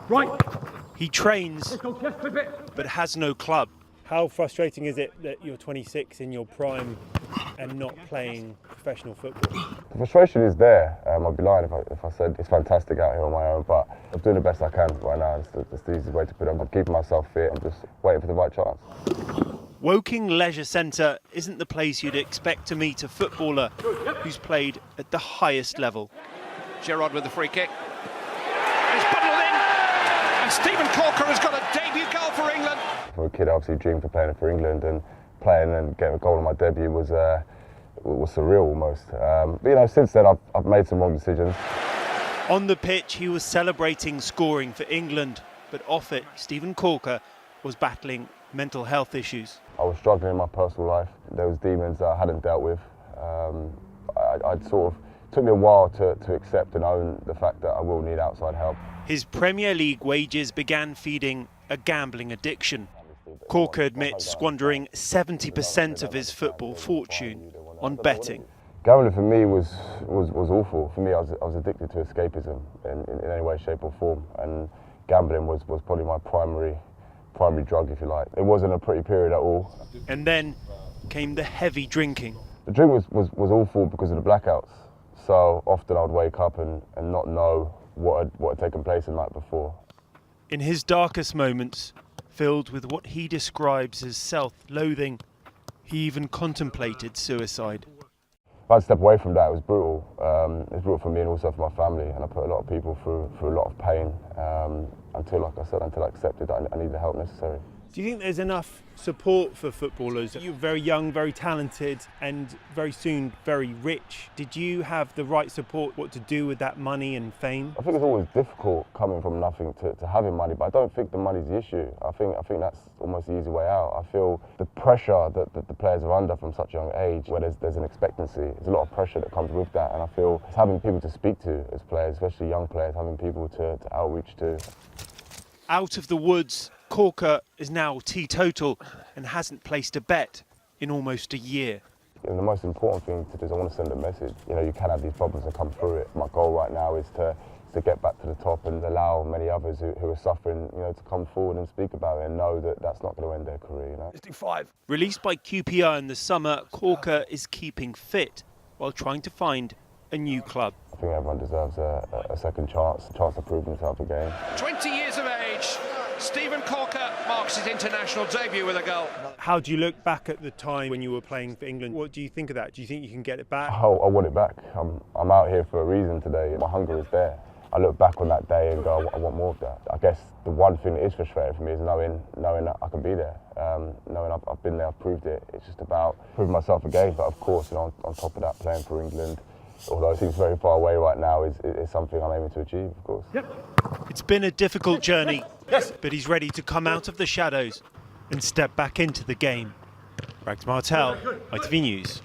Right. He trains, but has no club. How frustrating is it that you're 26 in your prime and not playing professional football? The frustration is there. I'd be lying if I said it's fantastic out here on my own, but I'm doing the best I can right now. It's the easiest way to put it. I'm keeping myself fit and just waiting for the right chance. Woking Leisure Centre isn't the place you'd expect to meet a footballer who's played at the highest level. Gerrard with the free kick. It's bundled in, and Steven Caulker has got a debut goal for England. For a kid, I obviously dreamed of playing for England, and playing and getting a goal on my debut was surreal almost. But you know, since then I've made some wrong decisions. On the pitch, he was celebrating scoring for England, but off it, Steven Caulker was battling mental health issues. I was struggling in my personal life. There was demons that I hadn't dealt with. Took me a while to accept and own the fact that I will need outside help. His Premier League wages began feeding a gambling addiction. Caulker admits squandering 70% of his football fortune on betting. Gambling for me was awful. For me, I was addicted to escapism in any way, shape or form, and gambling was probably my primary drug, if you like. It wasn't a pretty period at all. And then came the heavy drinking. The drink was awful because of the blackouts. So often I'd wake up and not know what had taken place the night before. In his darkest moments, filled with what he describes as self-loathing, he even contemplated suicide. If I had to step away from that, it was brutal. It was brutal for me and also for my family, and I put a lot of people through a lot of pain until, like I said, until I accepted that I need the help necessary. Do you think there's enough support for footballers? You're very young, very talented, and very soon very rich. Did you have the right support, what to do with that money and fame? I think it's always difficult coming from nothing to having money, but I don't think the money's the issue. I think that's almost the easy way out. I feel the pressure that the players are under from such a young age, where there's an expectancy, there's a lot of pressure that comes with that, and I feel it's having people to speak to as players, especially young players, having people to outreach to. Out of the woods, Caulker is now teetotal and hasn't placed a bet in almost a year. And the most important thing to do is I want to send a message. You know, you can have these problems and come through it. My goal right now is to get back to the top and allow many others who are suffering, you know, to come forward and speak about it and know that that's not going to end their career, you know. 55. Released by QPR in the summer, Caulker is keeping fit while trying to find a new club. I think everyone deserves a second chance, a chance to prove themselves again. 20 years of age, Steven Caulker marks his international debut with a goal. How do you look back at the time when you were playing for England? What do you think of that? Do you think you can get it back? I want it back. I'm out here for a reason today. My hunger is there. I look back on that day and go, I want more of that. I guess the one thing that is frustrating for me is knowing that I can be there, knowing I've been there, I've proved it. It's just about proving myself again. But of course, you know, on top of that, playing for England, although it seems very far away right now, is something I'm aiming to achieve, of course. Yep. It's been a difficult journey, but he's ready to come out of the shadows and step back into the game. Rags Martel, ITV News.